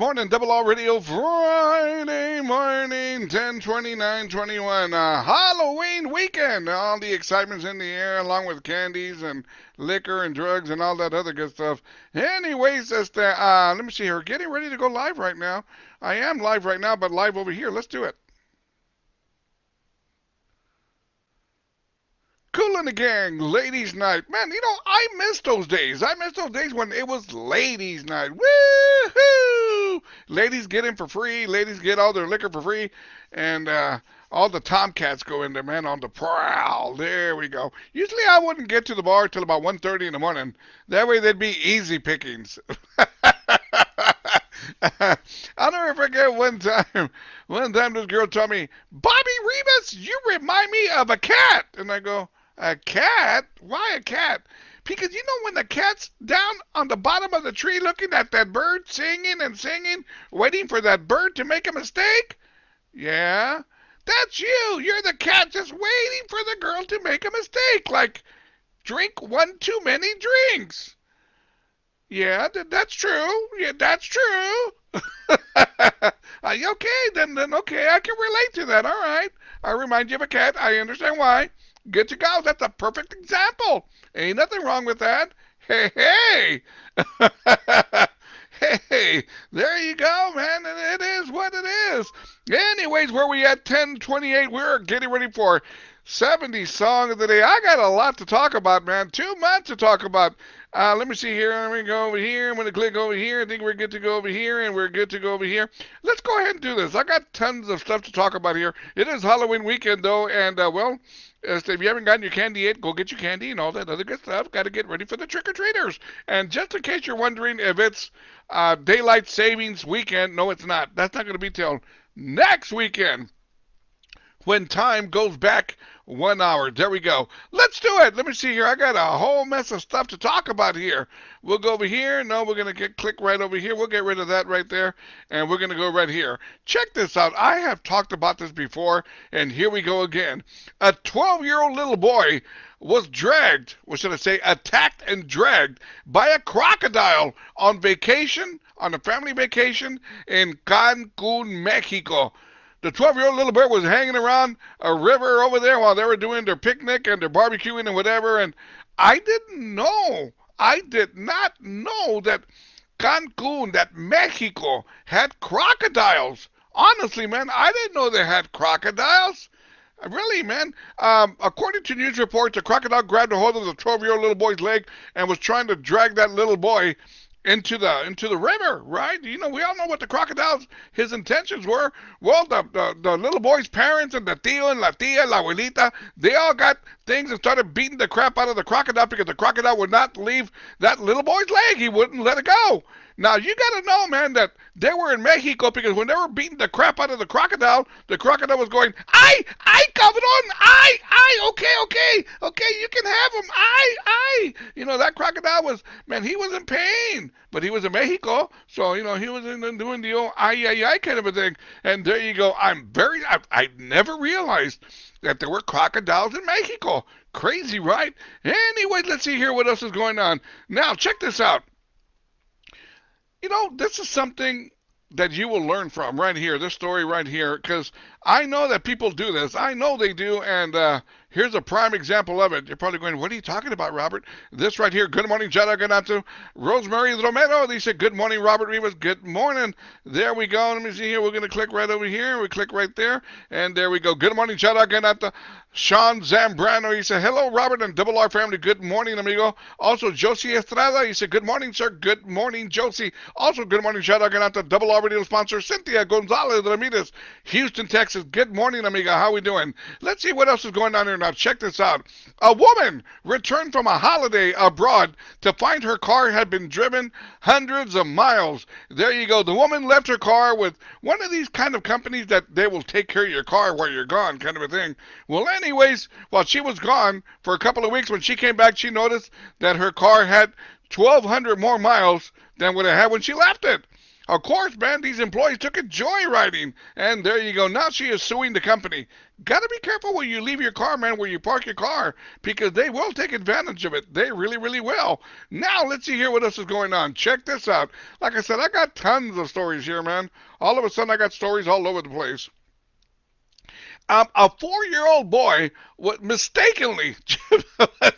morning, Double R Radio, Friday morning, 10/29/21. Halloween weekend. All the excitement's in the air, along with candies and liquor and drugs and all that other good stuff. Anyways, let me see here. Getting ready to go live right now. I am live right now, but live over here. Let's do it. Cool in the Gang, Ladies Night. Man, I miss those days. I miss those days when it was Ladies Night. Woo-hoo! Ladies get in for free. Ladies get all their liquor for free. And all the tomcats go in there, man, on the prowl. There we go. Usually I wouldn't get to the bar till about 1:30 in the morning. That way they'd be easy pickings. I'll never forget one time this girl told me, Bobby Rivas, you remind me of a cat. And I go, a cat? Why a cat? Because when the cat's down on the bottom of the tree looking at that bird singing and singing, waiting for that bird to make a mistake? Yeah, that's you. You're the cat just waiting for the girl to make a mistake, like drink one too many drinks. Yeah, that's true. Yeah, that's true. Okay, then okay, I can relate to that. All right. I remind you of a cat. I understand why. Good to go. That's a perfect example. Ain't nothing wrong with that. Hey, hey. Hey, there you go, man. And it is what it is. Anyways, where we at? 10:28. We're getting ready for 70 song of the day. I got a lot to talk about, man. Too much to talk about. Let me see here. Let me go over here. I'm going to click over here. I think we're good to go over here, and we're good to go over here. Let's go ahead and do this. I got tons of stuff to talk about here. It is Halloween weekend, though, and, if you haven't gotten your candy yet, go get your candy and all that other good stuff. Got to get ready for the trick-or-treaters. And just in case you're wondering if it's Daylight Savings Weekend, no, it's not. That's not going to be till next weekend when time goes back 1 hour. There we go. Let's do it. Let me see here. I got a whole mess of stuff to talk about here. We'll go over here. No, we're going to click right over here. We'll get rid of that right there, and we're going to go right here. Check this out. I have talked about this before, and here we go again. A 12-year-old little boy was dragged, or should I say attacked and dragged by a crocodile on vacation, on a family vacation in Cancun, Mexico. The 12-year-old little boy was hanging around a river over there while they were doing their picnic and their barbecuing and whatever, and I did not know that Cancun, that Mexico, had crocodiles. Honestly, man, I didn't know they had crocodiles. Really, man. According to news reports, a crocodile grabbed a hold of the 12-year-old little boy's leg and was trying to drag that little boy into the river, right? We all know what the crocodile's his intentions were. Well, the little boy's parents and the tío and la tía, la abuelita, they all got things and started beating the crap out of the crocodile because the crocodile would not leave that little boy's leg. He wouldn't let it go. Now, you got to know, man, that they were in Mexico because when they were beating the crap out of the crocodile was going, I, cabrón, okay, you can have him, I. That crocodile was, man, he was in pain, but he was in Mexico, so, he was doing the old ay kind of a thing, and there you go. I never realized that there were crocodiles in Mexico. Crazy, right? Anyway, let's see here what else is going on. Now, check this out. This is something that you will learn from right here, this story right here, because I know that people do this. I know they do, and here's a prime example of it. You're probably going, what are you talking about, Robert? This right here, good morning, shout out to Rosemary Romero. They said, good morning, Robert Rivas, good morning. There we go. Let me see here. We're going to click right over here. We click right there, and there we go. Good morning, shout out to Sean Zambrano. He said, hello, Robert and Double R family. Good morning, amigo. Also, Josie Estrada. He said, good morning, sir. Good morning, Josie. Also, good morning, shout out to Double R Radio sponsor, Cynthia Gonzalez Ramirez, Houston, Texas. Good morning, amiga. How we doing? Let's see what else is going on here now. Check this out. A woman returned from a holiday abroad to find her car had been driven hundreds of miles. There you go. The woman left her car with one of these kind of companies that they will take care of your car while you're gone, kind of a thing. Well, anyways, while she was gone for a couple of weeks, when she came back, she noticed that her car had 1,200 more miles than what it had when she left it. Of course, man, these employees took it joyriding. And there you go. Now she is suing the company. Gotta be careful where you leave your car, man, where you park your car, because they will take advantage of it. They really, really will. Now, let's see here what else is going on. Check this out. Like I said, I got tons of stories here, man. All of a sudden, I got stories all over the place. A 4-year-old boy mistakenly,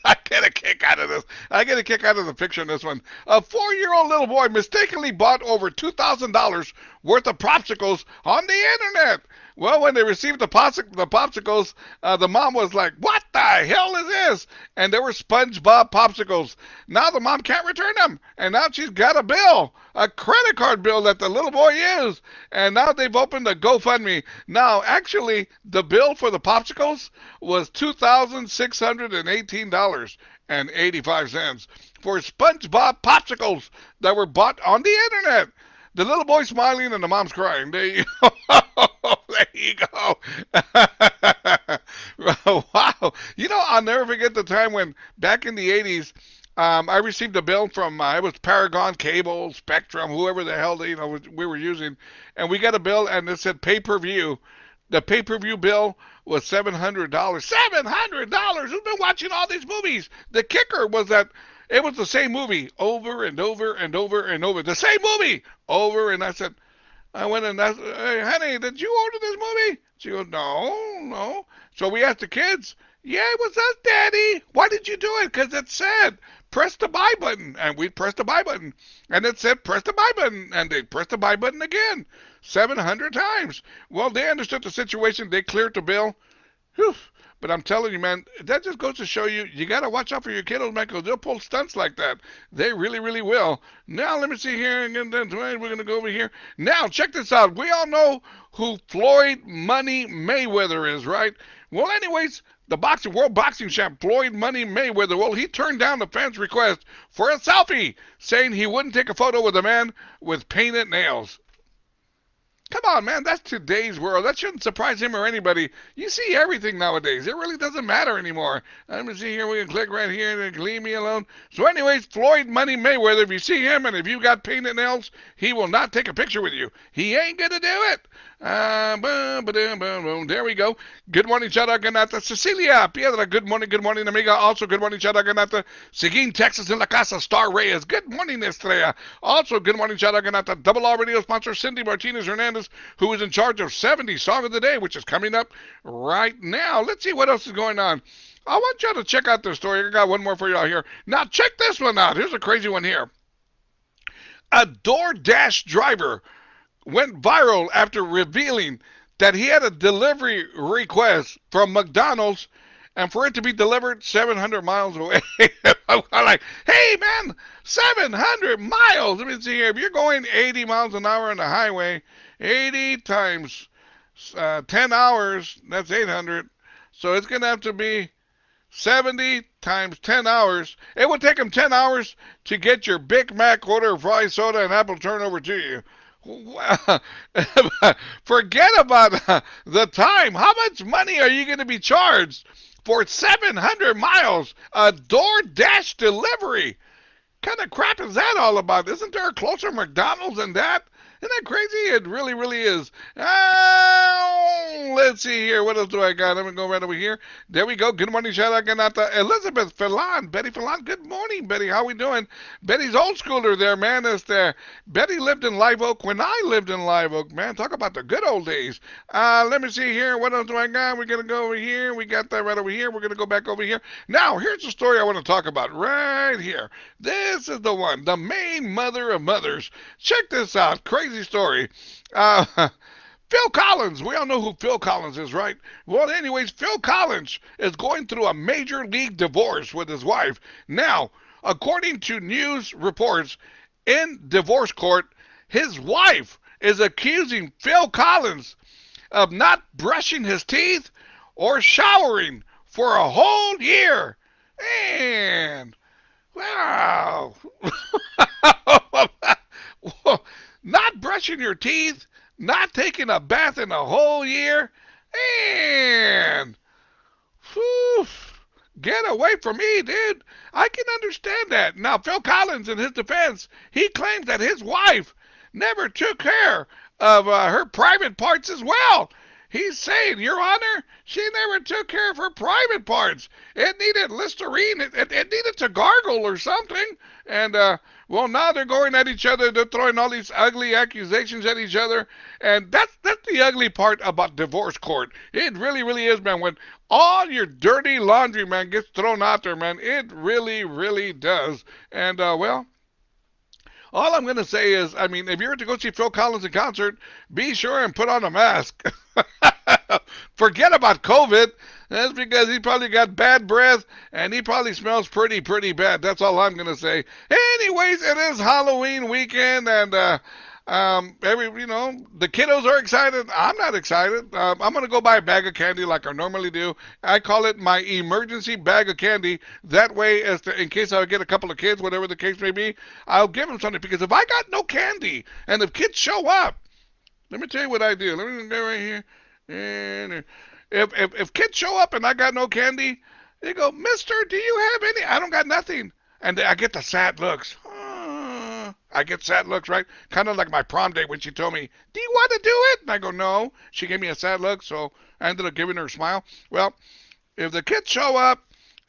I get a kick out of this. I get a kick out of the picture in this one. A 4-year-old little boy mistakenly bought over $2,000 worth of popsicles on the internet. Well, when they received the popsicles, the mom was like, "What the hell is this?" And they were SpongeBob popsicles. Now the mom can't return them, and now she's got a bill, a credit card bill that the little boy used, and now they've opened a GoFundMe. Now, actually, the bill for the popsicles was $2,618.85 for SpongeBob popsicles that were bought on the internet. The little boy smiling and the mom's crying. There you go. There you go. Wow. You know, I'll never forget the time when back in the 80s, I received a bill from, it was Paragon Cable, Spectrum, whoever the hell we were using. And we got a bill and it said pay-per-view. The pay-per-view bill was $700. $700! Who's been watching all these movies? The kicker was that it was the same movie over and over and over and over. The same movie over. And I went and asked, "Hey, honey, did you order this movie?" She goes, "No, no." So we asked the kids, "Yeah, it was us, Daddy. Why did you do it?" Because it said, "Press the buy button." And we pressed the buy button. And it said, "Press the buy button." And they pressed the buy button again. 700 times. Well, they understood the situation. They cleared the bill. Whew. But I'm telling you, man, that just goes to show you, you got to watch out for your kiddos, man, because they'll pull stunts like that. They really, really will. Now, let me see here. And then we're going to go over here. Now, check this out. We all know who Floyd Money Mayweather is, right? Well, anyways, the world boxing champ, Floyd Money Mayweather, well, he turned down the fans' request for a selfie, saying he wouldn't take a photo with a man with painted nails. Come on, man. That's today's world. That shouldn't surprise him or anybody. You see everything nowadays. It really doesn't matter anymore. Let me see here. We can click right here and leave me alone. So anyways, Floyd Money Mayweather, if you see him and if you got painted nails, he will not take a picture with you. He ain't going to do it. There we go. Good morning, Chada Ganata. Cecilia Piedra, good morning, amiga. Also, good morning, Chada Ganata. Seguin, Texas, in La Casa, Star Reyes. Good morning, Estrella. Also, good morning, Chada Ganata. Double R Radio sponsor, Cindy Martinez Hernandez, who is in charge of 70 Song of the Day, which is coming up right now. Let's see what else is going on. I want y'all to check out this story. I got one more for y'all here. Now, check this one out. Here's a crazy one here. A DoorDash driver went viral after revealing that he had a delivery request from McDonald's and for it to be delivered 700 miles away. I'm like, hey, man, 700 miles. Let me see here. If you're going 80 miles an hour on the highway, 80 times 10 hours, that's 800. So it's going to have to be 70 times 10 hours. It would take him 10 hours to get your Big Mac order, fries, soda, and apple turnover to you. Forget about the time. How much money are you going to be charged for 700 miles? A DoorDash delivery. What kind of crap is that all about? Isn't there a closer McDonald's than that? Isn't that crazy? It really, really is. Let's see here. What else do I got? Let me go right over here. There we go. Good morning, shout out Ganata. Elizabeth Filan. Betty Filan. Good morning, Betty. How we doing? Betty's old schooler there, man. Is there. Betty lived in Live Oak when I lived in Live Oak, man. Talk about the good old days. Let me see here. What else do I got? We're going to go over here. We got that right over here. We're going to go back over here. Now, here's the story I want to talk about right here. This is the one. The main mother of mothers. Check this out. Crazy story. Phil Collins. We all know who Phil Collins is, right? Well, anyways, Phil Collins is going through a major league divorce with his wife. Now, according to news reports, in divorce court, his wife is accusing Phil Collins of not brushing his teeth or showering for a whole year. And, wow. Not brushing your teeth, not taking a bath in a whole year, and whew, get away from me, dude. I can understand that. Now, Phil Collins, in his defense, he claims that his wife never took care of her private parts as well. He's saying, Your Honor, she never took care of her private parts. It needed Listerine. It needed to gargle or something. And, well, now they're going at each other. They're throwing all these ugly accusations at each other. And that's the ugly part about divorce court. It really, really is, man. When all your dirty laundry, man, gets thrown out there, man, it really, really does. And, well, all I'm going to say is, I mean, if you're to go see Phil Collins in concert, be sure and put on a mask. Forget about COVID. That's because he probably got bad breath and he probably smells pretty, pretty bad. That's all I'm going to say. Anyways, it is Halloween weekend and, the kiddos are excited. I'm not excited. I'm going to go buy a bag of candy like I normally do. I call it my emergency bag of candy. That way, in case I get a couple of kids, whatever the case may be, I'll give them something. Because if I got no candy and if kids show up, let me tell you what I do. Let me go right here. And if kids show up and I got no candy, they go, Mister, do you have any? I don't got nothing. And I get the sad looks. I get sad looks, right? Kind of like my prom date when she told me, do you want to do it? And I go, no. She gave me a sad look, so I ended up giving her a smile. Well, if the kids show up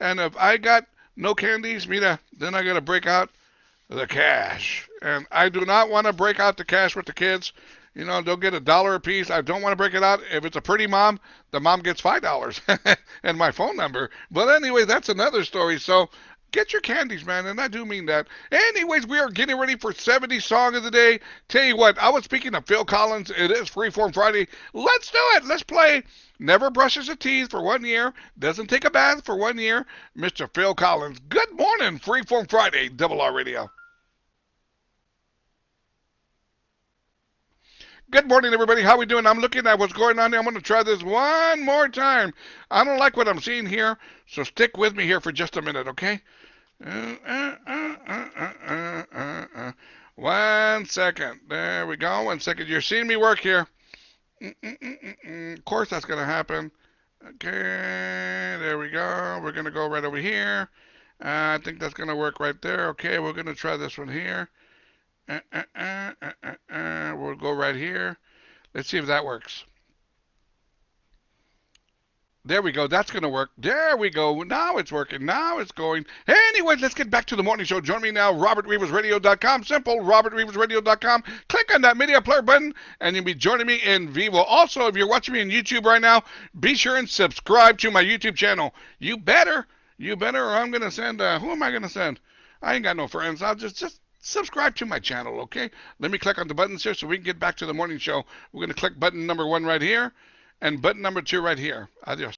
and if I got no candies, mira, then I got to break out the cash. And I do not want to break out the cash with the kids. You know, they'll get $1 a piece. I don't want to break it out. If it's a pretty mom, the mom gets $5 and my phone number. But anyway, that's another story. So get your candies, man, and I do mean that. Anyways, we are getting ready for 70 Song of the Day. Tell you what, I was speaking of Phil Collins. It is Freeform Friday. Let's do it. Let's play Never Brushes His Teeth for 1 year. Doesn't take a bath for 1 year. Mr. Phil Collins. Good morning, Freeform Friday, Double R Radio. Good morning, everybody. How we doing? I'm looking at what's going on here. I'm going to try this one more time. I don't like what I'm seeing here, so stick with me here for just a minute, okay? 1 second. There we go. 1 second. You're seeing me work here. Of course that's going to happen. Okay, there we go. We're going to go right over here. I think that's going to work right there. Okay, we're going to try this one here. We'll go right here. Let's see if that works. There we go. That's going to work. There we go. Now it's working. Now it's going. Anyways, let's get back to the morning show. Join me now, robertrivasradio.com. Simple, robertrivasradio.com. Click on that media player button, and you'll be joining me in vivo. Also, if you're watching me on YouTube right now, be sure and subscribe to my YouTube channel. You better, or I'm going to send, who am I going to send? I ain't got no friends. I'll just subscribe to my channel, okay? Let me click on the buttons here so we can get back to the morning show. We're going to click button number 1 right here and button number 2 right here. Adios.